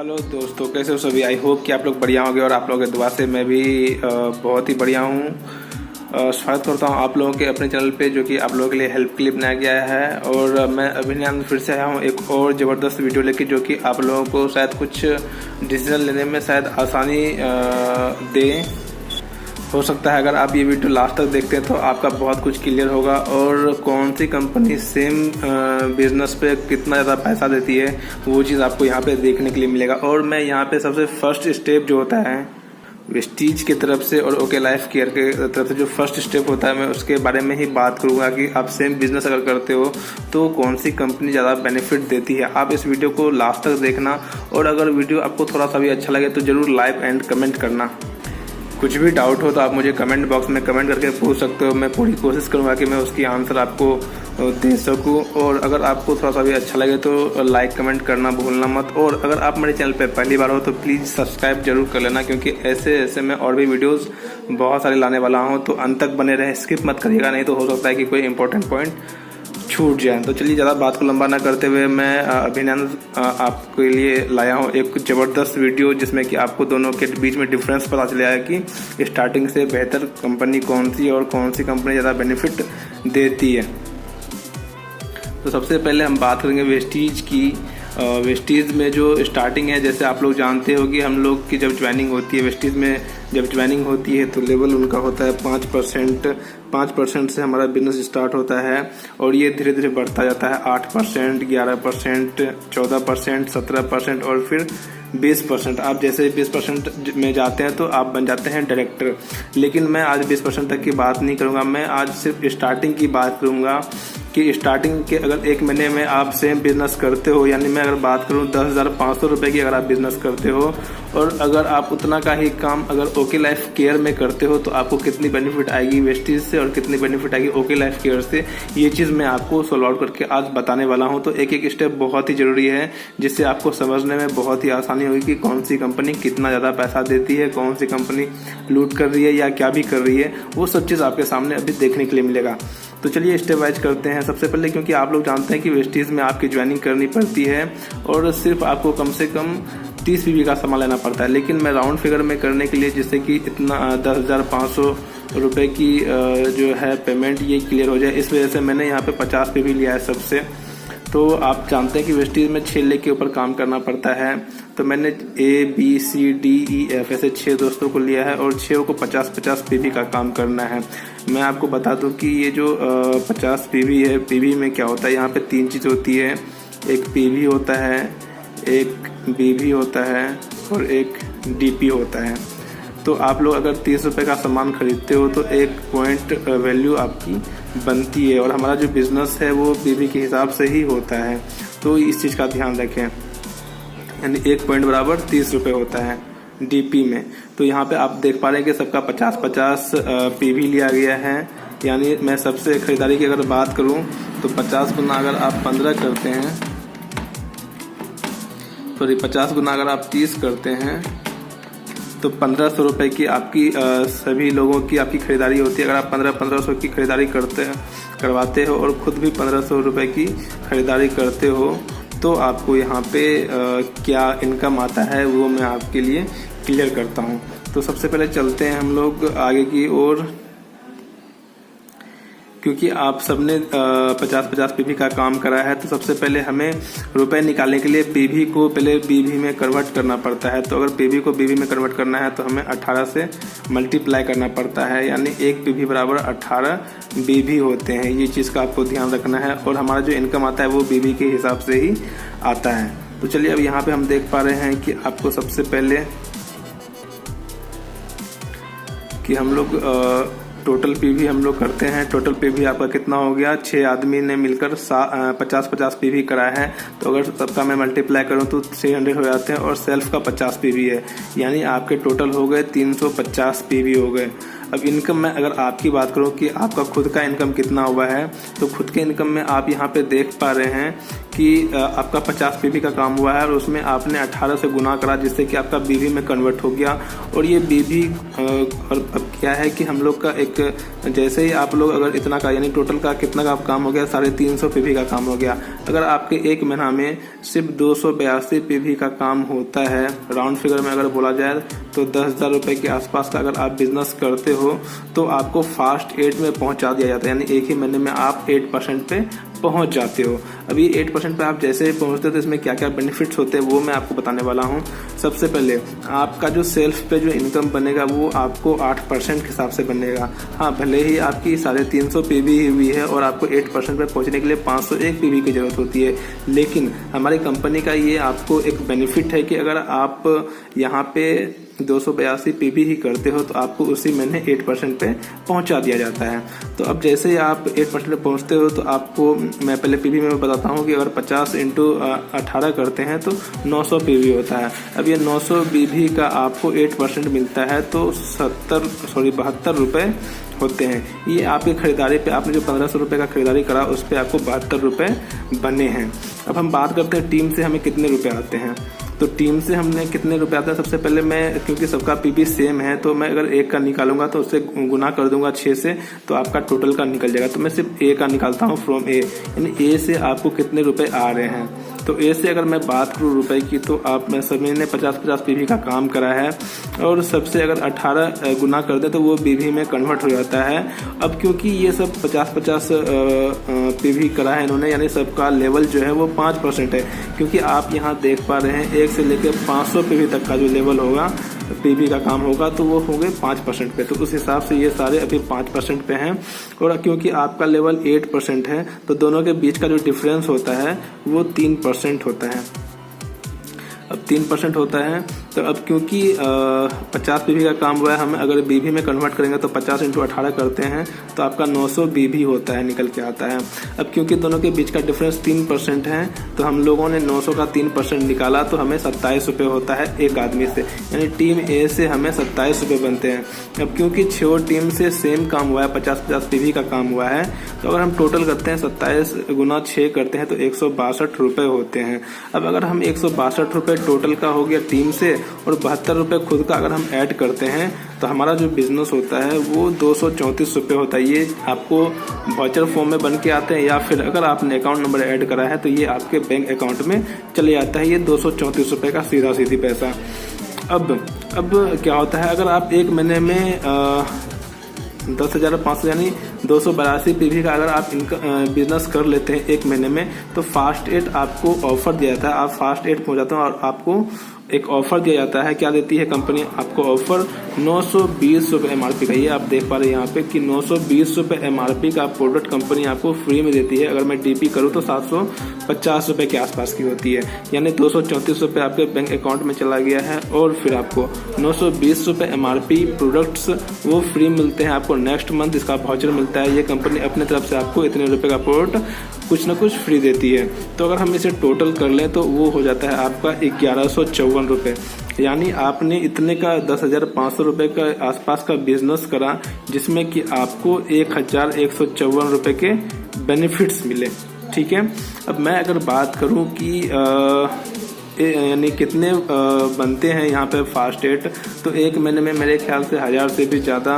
Hello दोस्तों, कैसे हो सभी। आई होप कि आप लोग बढ़िया होंगे और आप लोगों की दुआ से मैं भी बहुत ही बढ़िया हूँ। स्वागत करता हूँ आप लोगों के अपने चैनल पे, जो कि आप लोगों के लिए हेल्प के लिए बनाया गया है। और मैं अभिनंदन फिर से आया हूँ एक और ज़बरदस्त वीडियो लेके, जो कि आप लोगों को शायद कुछ डिसीजन लेने में शायद आसानी दे। हो सकता है अगर आप ये वीडियो लास्ट तक देखते हैं तो आपका बहुत कुछ क्लियर होगा, और कौन सी कंपनी सेम बिजनेस पे कितना ज़्यादा पैसा देती है वो चीज़ आपको यहाँ पे देखने के लिए मिलेगा। और मैं यहाँ पे सबसे फर्स्ट स्टेप जो होता है वेस्टीज की तरफ से और ओके लाइफ केयर के तरफ से जो फर्स्ट स्टेप होता है, मैं उसके बारे में ही बात करूंगा कि आप सेम बिजनेस अगर करते हो तो कौन सी कंपनी ज़्यादा बेनिफिट देती है। आप इस वीडियो को लास्ट तक देखना, और अगर वीडियो आपको थोड़ा सा भी अच्छा लगे तो ज़रूर लाइक एंड कमेंट करना। कुछ भी डाउट हो तो आप मुझे कमेंट बॉक्स में कमेंट करके पूछ सकते हो। मैं पूरी कोशिश करूंगा कि मैं उसकी आंसर आपको दे सकूं। और अगर आपको थोड़ा सा भी अच्छा लगे तो लाइक कमेंट करना भूलना मत। और अगर आप मेरे चैनल पे पहली बार हो तो प्लीज़ सब्सक्राइब जरूर कर लेना, क्योंकि ऐसे मैं और भी वीडियोस बहुत सारे लाने वाला हूं। तो अंत तक बने रहे, स्किप मत करिएगा, नहीं तो हो सकता है कि कोई इंपॉर्टेंट पॉइंट छूट जाए। तो चलिए ज़्यादा बात को लंबा ना करते हुए मैं अभिनंदन आपके लिए लाया हूँ एक ज़बरदस्त वीडियो, जिसमें कि आपको दोनों के बीच में डिफरेंस पता चला है कि स्टार्टिंग से बेहतर कंपनी कौन सी और कौन सी कंपनी ज़्यादा बेनिफिट देती है। तो सबसे पहले हम बात करेंगे वेस्टीज की। वेस्टीज में जो स्टार्टिंग है, जैसे आप लोग जानते हो कि हम लोग की जब ज्वाइनिंग होती है वेस्टीज में, जब ज्वाइनिंग होती है तो लेवल उनका होता है 5% से हमारा बिजनेस स्टार्ट होता है। और ये धीरे धीरे बढ़ता जाता है 8%, 11%, 14%, 17% और फिर 20%। आप जैसे 20% में जाते हैं तो आप बन जाते हैं डायरेक्टर। लेकिन मैं आज 20% तक की बात नहीं करूंगा, मैं आज सिर्फ स्टार्टिंग की बात करूंगा कि स्टार्टिंग के अगर एक महीने में आप सेम बिजनेस करते हो, यानी मैं अगर बात करूं 10,500 रुपये की अगर आप बिजनेस करते हो, और अगर आप उतना का ही काम अगर ओके लाइफ केयर में करते हो तो आपको कितनी बेनिफिट आएगी वेस्टीज से और कितनी बेनिफिट आएगी ओके लाइफ केयर से, ये चीज़ मैं आपको सॉल्व आउट करके आज बताने वाला हूं। तो एक एक स्टेप बहुत ही जरूरी है, जिससे आपको समझने में बहुत ही आसानी होगी कि कौन सी कंपनी कितना ज़्यादा पैसा देती है, कौन सी कंपनी लूट कर रही है या क्या भी कर रही है, वो सब चीज़ आपके सामने अभी देखने के लिए मिलेगा। तो चलिए स्टेप वाइज करते हैं। सबसे पहले, क्योंकि आप लोग जानते हैं कि वेस्टीज में आपकी ज्वाइनिंग करनी पड़ती है और सिर्फ आपको कम से कम 30 पीवी का सामान लेना पड़ता है। लेकिन मैं राउंड फिगर में करने के लिए, जिससे कि इतना 10,500 रुपये की जो है पेमेंट ये क्लियर हो जाए, इस वजह से मैंने यहाँ पे 50 पीवी लिया है सबसे। तो आप जानते हैं कि वेस्टीज में 6 लेग के ऊपर काम करना पड़ता है, तो मैंने ABCDEF ऐसे 6 दोस्तों को लिया है और 6 को 50-50 पीवी का काम करना है। मैं आपको बता दूं कि ये जो 50 पीवी है, पीवी में क्या होता है, यहाँ पे 3 चीज़ होती है। एक पीवी होता है, एक बीवी होता है और एक डीपी होता है। तो आप लोग अगर 30 रुपये का सामान खरीदते हो तो 1 पॉइंट वैल्यू आपकी बनती है, और हमारा जो बिजनेस है वो पीवी के हिसाब से ही होता है। तो इस चीज़ का ध्यान रखें, यानी 1 पॉइंट बराबर 30 रुपये होता है डीपी में। तो यहाँ पे आप देख पा रहे हैं कि सबका 50-50 पीवी लिया गया है। यानी मैं सबसे खरीदारी की अगर बात करूँ तो 50 गुना अगर आप 15 करते हैं, सॉरी 50 गुना अगर आप 30 करते हैं तो 1500 रुपये की आपकी सभी लोगों की आपकी खरीदारी होती है। अगर आप 1500 की खरीदारी करवाते हो और ख़ुद भी 1500 रुपये की खरीदारी करते हो, तो आपको यहाँ पे क्या इनकम आता है वो मैं आपके लिए क्लियर करता हूँ। तो सबसे पहले चलते हैं हम लोग आगे की ओर, क्योंकि आप सबने 50-50 पीवी का काम करा है। तो सबसे पहले हमें रुपए निकालने के लिए पीवी को पहले बीवी में कन्वर्ट करना पड़ता है। तो अगर पीवी को बीवी में कन्वर्ट करना है तो हमें 18 से मल्टीप्लाई करना पड़ता है, यानी 1 पीवी बराबर 18 बीवी होते हैं। ये चीज़ का आपको ध्यान रखना है, और हमारा जो इनकम आता है वो बीवी के हिसाब से ही आता है। तो चलिए अब यहाँ पे हम देख पा रहे हैं कि आपको सबसे पहले कि हम लोग टोटल पीवी हम लोग करते हैं। टोटल पीवी आपका कितना हो गया, 6 आदमी ने मिलकर 50-50 पीवी कराया है। तो अगर सबका मैं मल्टीप्लाई करूं तो 300 हो जाते हैं, और सेल्फ का 50 पीवी है, यानी आपके टोटल हो गए 350 पीवी हो गए। अब इनकम में अगर आपकी बात करूं कि आपका खुद का इनकम कितना हुआ है, तो खुद के इनकम में आप यहाँ पे देख पा रहे हैं कि आपका 50 पीवी का काम हुआ है और उसमें आपने 18 से गुना करा, जिससे कि आपका बीवी में कन्वर्ट हो गया। और ये बीवी और अब क्या है कि हम लोग का एक, जैसे ही आप लोग अगर इतना का, यानी टोटल का कितना का काम हो गया, 350 पीवी का काम हो गया। अगर आपके एक महीना में सिर्फ 282 पीवी का काम होता है, राउंड फिगर में अगर बोला जाए तो 10,000 रुपए के आसपास का अगर आप बिजनेस करते हो तो आपको फास्ट 8 में पहुंचा दिया जाता है, यानी एक ही महीने में आप 8% पे पहुंच जाते हो। अभी 8% पे आप जैसे ही पहुंचते हो तो इसमें क्या क्या बेनिफिट्स होते हैं वो मैं आपको बताने वाला हूं। सबसे पहले आपका जो सेल्फ पे जो इनकम बनेगा वो आपको 8% के हिसाब से बनेगा। हाँ, भले ही आपकी 350 पीवी हुई है और आपको 8% पे पहुंचने के लिए 501 पीवी की जरूरत होती है, लेकिन हमारी कंपनी का ये आपको एक बेनिफिट है कि अगर आप यहाँ पे 282 पीवी ही करते हो तो आपको उसी महीने 8% पे पहुंचा दिया जाता है। तो अब जैसे ही आप 8% पे पहुंचते हो तो आपको मैं पहले पीवी में बताता हूं कि अगर 50 इंटू 18 करते हैं तो 900 पीवी होता है। अब ये 900 पीवी का आपको 8% मिलता है तो 72 रुपए होते हैं। ये आपकी खरीदारी पे, आपने जो 1500 रुपए का खरीदारी करा उस पे आपको 72 रुपए बने हैं। अब हम बात करते हैं टीम से हमें कितने रुपए आते हैं। तो टीम से हमने कितने रुपए आते हैं, सबसे पहले मैं, क्योंकि सबका पीवी सेम है तो मैं अगर एक का निकालूंगा तो उससे गुना कर दूंगा 6 से, तो आपका टोटल का निकल जाएगा। तो मैं सिर्फ ए का निकालता हूँ फ्रॉम ए, यानी ए से आपको कितने रुपए आ रहे हैं। तो ए से अगर मैं बात करूँ रुपए की तो आप में सभी ने 50-50 पीवी का काम करा है और सबसे अगर 18 गुना कर दे तो वो पीवी में कन्वर्ट हो जाता है। अब क्योंकि ये सब 50-50 पीवी करा है इन्होंने, यानी सबका लेवल जो है वो 5% है, क्योंकि आप यहाँ देख पा रहे हैं 1 से लेकर 500 पीवी तक का जो लेवल होगा, पीवी का काम होगा तो वो होंगे 5% पे। तो उस हिसाब से ये सारे अभी 5% पे हैं। और क्योंकि आपका लेवल 8% है तो दोनों के बीच का जो डिफरेंस होता है वो 3% होता है। अब 3% होता है तो अब क्योंकि 50 बीवी का काम हुआ है, हम अगर बीवी में कन्वर्ट करेंगे तो 50 इंटू 18 करते हैं तो आपका 900 बीवी होता है, निकल के आता है। अब क्योंकि दोनों के बीच का डिफरेंस 3% है तो हम लोगों ने 900 का 3% निकाला तो हमें 27 रुपये होता है एक आदमी से, यानी टीम ए से हमें 27 रुपये बनते हैं। अब क्योंकि 6 टीम से सेम काम हुआ है, 50-50 बीवी का काम हुआ है, तो अगर हम टोटल करते हैं 27 गुना 6 करते हैं तो 162 रुपये होते हैं। अब अगर हम 162 रुपये टोटल का हो गया टीम से और 72 रुपये खुद का अगर हम ऐड करते हैं तो हमारा जो बिजनेस होता है वो 234 रुपये होता है। ये आपको वाउचर फॉर्म में बन के आते हैं या फिर अगर आपने अकाउंट नंबर ऐड करा है तो ये आपके बैंक अकाउंट में चले जाता है, ये 234 रुपये का सीधा सीधी पैसा। अब क्या होता है, अगर आप एक महीने में 10,500 यानी 282 पीवी का अगर आप बिजनेस कर लेते हैं एक महीने में तो फास्ट 8 आपको ऑफर दिया जाता है। आप फास्ट 8 पहुंच जाते हैं और आपको एक ऑफर दिया जाता है। क्या देती है कंपनी आपको ऑफर? 920 रुपये एमआरपी का। ये आप देख पा रहे हैं यहाँ पे कि 920 रुपये एमआरपी का प्रोडक्ट कंपनी आपको फ्री में देती है। अगर मैं डीपी करूँ तो 750 रुपये के आसपास की होती है, यानी 234 रुपये आपके बैंक अकाउंट में चला गया है और फिर आपको 920 रुपये एमआरपी प्रोडक्ट्स वो फ्री मिलते हैं आपको। नेक्स्ट मंथ इसका वाउचर मिलता है। ये कंपनी अपने तरफ से आपको इतने रुपये का प्रोडक्ट कुछ ना कुछ फ्री देती है। तो अगर हम इसे टोटल कर लें तो वो हो जाता है आपका 1154 रुपये, यानी आपने इतने का 10,500 रुपये का आसपास का बिजनेस करा जिसमें कि आपको 1,154 रुपये के बेनिफिट्स मिले। ठीक है, अब मैं अगर बात करूं कि यानी कितने बनते हैं यहाँ पे फास्ट 8, तो एक महीने में मेरे ख्याल से 1000 से भी ज़्यादा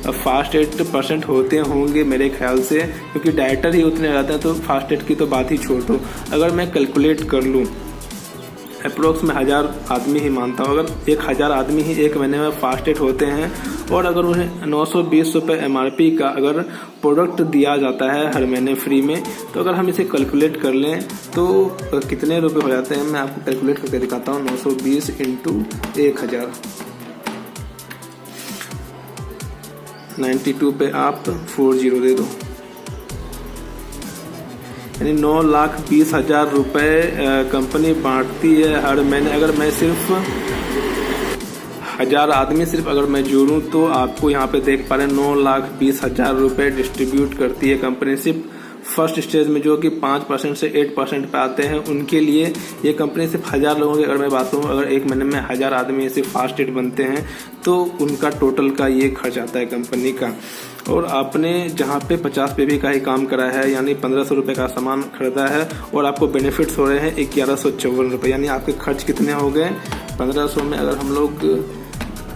फास्ट 8% होते होंगे मेरे ख्याल से, क्योंकि डायरेक्टर ही उतने रहते हैं। तो फास्ट 8 की तो बात ही छोड़ दो, अगर मैं कैलकुलेट कर लूँ अप्रोक्स में 1000 आदमी ही मानता हूँ। अगर 1000 आदमी ही एक महीने में फास्ट 8 होते हैं और अगर उन्हें 920 रुपये एमआरपी का अगर प्रोडक्ट दिया जाता है हर महीने फ्री में, तो अगर हम इसे कैलकुलेट कर लें तो कितने रुपए हो जाते हैं, मैं आपको कैलकुलेट करके दिखाता हूँ। 920 इंटू 1000, 92 पे आप 40 दे दो, यानी 9,20,000 रुपये कंपनी बांटती है हर महीने। अगर मैं सिर्फ 1000 आदमी सिर्फ अगर मैं जोड़ूं तो आपको यहाँ पे देख पा रहे हैं 9,20,000 रुपये डिस्ट्रीब्यूट करती है कंपनी सिर्फ फर्स्ट स्टेज में जो कि 5% से 8% पे आते हैं, उनके लिए ये कंपनी सिर्फ 1000 लोगों की अगर मैं बात करूँ, अगर एक महीने में 1000 आदमी ऐसे फास्ट एड बनते हैं तो उनका टोटल का ये खर्च आता है कंपनी का। और आपने जहाँ पे 50 PV का ही काम करा है, यानी 1500 रुपये का सामान खरीदा है और आपको बेनिफिट्स हो रहे हैं 1154 रुपये, यानी आपके खर्च कितने हो गए 1500 में अगर हम लोग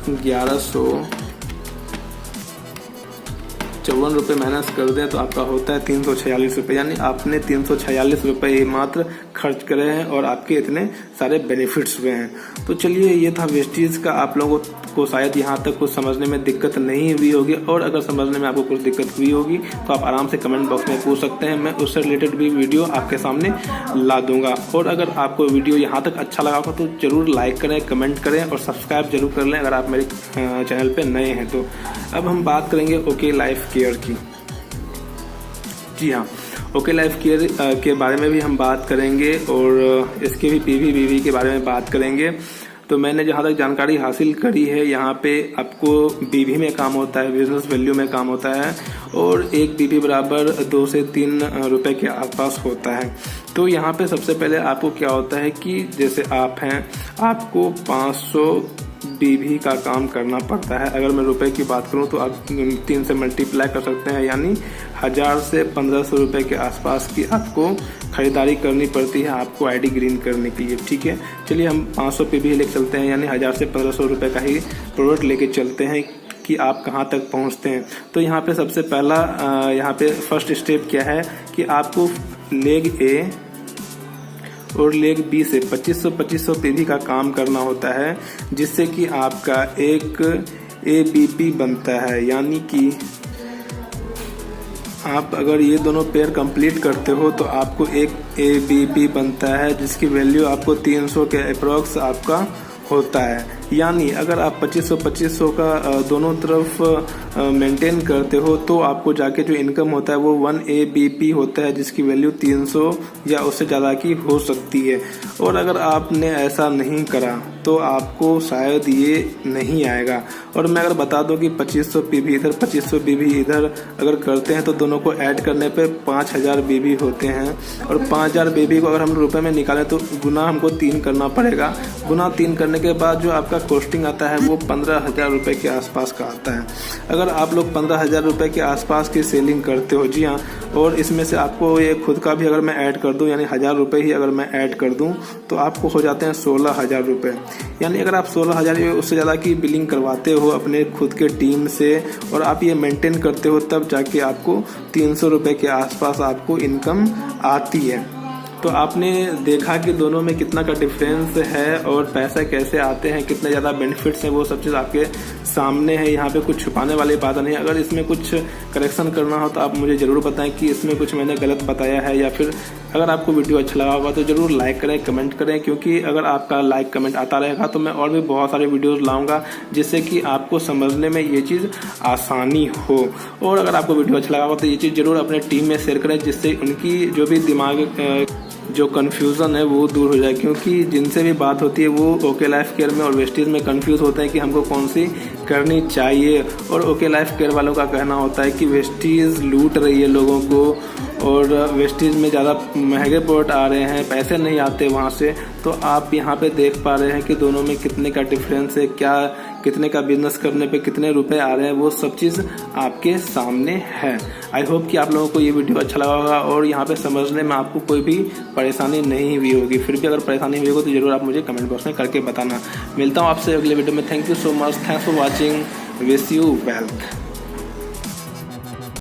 1154 रुपये माइनस कर दें तो आपका होता है 346 रुपये, यानी आपने 346 रुपये मात्र खर्च करे हैं और आपके इतने सारे बेनिफिट्स हुए हैं। तो चलिए, ये था वेस्टीज का। आप लोगों को शायद यहाँ तक कुछ समझने में दिक्कत नहीं हुई होगी, और अगर समझने में आपको कुछ दिक्कत हुई होगी तो आप आराम से कमेंट बॉक्स में पूछ सकते हैं, मैं उससे रिलेटेड भी वीडियो आपके सामने ला दूंगा। और अगर आपको वीडियो यहाँ तक अच्छा लगा हो तो जरूर लाइक करें, कमेंट करें और सब्सक्राइब जरूर कर लें अगर आप मेरे चैनल पर नए हैं तो। अब हम बात करेंगे ओके लाइफ केयर की। जी हाँ, ओके लाइफ केयर के बारे में भी हम बात करेंगे और इसके भी PV के बारे में बात करेंगे। तो मैंने जहाँ तक जानकारी हासिल करी है, यहाँ पे आपको BV में काम होता है, बिजनेस वैल्यू में काम होता है, और एक BV बराबर 2 से 3 रुपए के आसपास होता है। तो यहाँ पे सबसे पहले आपको क्या होता है कि जैसे आप हैं, आपको 500 BV का काम करना पड़ता है। अगर मैं रुपए की बात करूं तो आप 3 से मल्टीप्लाई कर सकते हैं, यानी 1000 से 1500 रुपए के आसपास की आपको खरीदारी करनी पड़ती है आपको ID ग्रीन करने के लिए। ठीक है, चलिए हम 500 PV लेके चलते हैं, यानी 1000 से 1500 रुपए का ही प्रोडक्ट लेके चलते हैं कि आप कहाँ तक पहुँचते हैं। तो यहाँ पे सबसे पहला यहाँ पे फर्स्ट स्टेप क्या है कि आपको लेग A और लेग B से 2500 PV का काम करना होता है, जिससे कि आपका एक ABP बनता है। यानी कि आप अगर ये दोनों पेयर कंप्लीट करते हो तो आपको एक ABP बनता है, जिसकी वैल्यू आपको 300 के अप्रॉक्स आपका होता है। यानी अगर आप 2500 का दोनों तरफ मेंटेन करते हो तो आपको जाके जो इनकम होता है वो 1 ABP होता है, जिसकी वैल्यू 300 या उससे ज़्यादा की हो सकती है। और अगर आपने ऐसा नहीं करा तो आपको शायद ये नहीं आएगा। और मैं अगर बता दूं कि 2500 PV इधर 2500 BV इधर अगर करते हैं तो दोनों को ऐड करने पे 5000 BV होते हैं, और 5000 BV को अगर हम रुपए में निकालें तो गुना हमको 3 करना पड़ेगा। गुना 3 करने के बाद जो आपका कॉस्टिंग आता है वो 15,000 रुपये के आसपास का आता है। अगर आप लोग 15,000 रुपये के आसपास की सेलिंग करते हो, जी हाँ, और इसमें से आपको ये खुद का भी अगर मैं ऐड कर दूं, यानी 1000 रुपये ही अगर मैं ऐड कर दूं तो आपको हो जाते हैं 16,000 रुपये। यानी अगर आप 16,000 उससे ज़्यादा की बिलिंग करवाते हो अपने खुद के टीम से और आप ये मेंटेन करते हो, तब जाके आपको 300 रुपये के आसपास आपको इनकम आती है। तो आपने देखा कि दोनों में कितना का डिफरेंस है और पैसे कैसे आते हैं, कितने ज़्यादा बेनिफिट्स हैं, वो सब चीज़ आपके सामने है। यहाँ पे कुछ छुपाने वाली बात नहीं है। अगर इसमें कुछ करेक्शन करना हो तो आप मुझे ज़रूर बताएं कि इसमें कुछ मैंने गलत बताया है, या फिर अगर आपको वीडियो अच्छा लगा होगा तो ज़रूर लाइक करें, कमेंट करें, क्योंकि अगर आपका लाइक कमेंट आता रहेगा तो मैं और भी बहुत सारे वीडियोस लाऊंगा जिससे कि आपको समझने में ये चीज़ आसानी हो। और अगर आपको वीडियो अच्छा लगा होगा तो ये चीज़ ज़रूर अपने टीम में शेयर करें, जिससे उनकी जो भी दिमाग जो कन्फ्यूज़न है वो दूर हो जाए। क्योंकि जिनसे भी बात होती है वो ओके लाइफ केयर में और वेस्टीज में कंफ्यूज होते हैं कि हमको कौन सी करनी चाहिए। और ओके लाइफ केयर वालों का कहना होता है कि वेस्टीज लूट रही है लोगों को और वेस्टीज में ज़्यादा महंगे प्रोडक्ट आ रहे हैं, पैसे नहीं आते वहाँ से। तो आप यहाँ पे देख पा रहे हैं कि दोनों में कितने का डिफरेंस है, क्या कितने का बिजनेस करने पे कितने रुपए आ रहे हैं, वो सब चीज़ आपके सामने है। आई होप कि आप लोगों को ये वीडियो अच्छा लगा होगा और यहाँ पे समझने में आपको कोई भी परेशानी नहीं हुई होगी। फिर भी अगर परेशानी हुई होगी तो जरूर आप मुझे कमेंट बॉक्स में करके बताना। मिलता हूँ आपसे अगले वीडियो में। Thank you so much, thanks for watching, wish you wealth.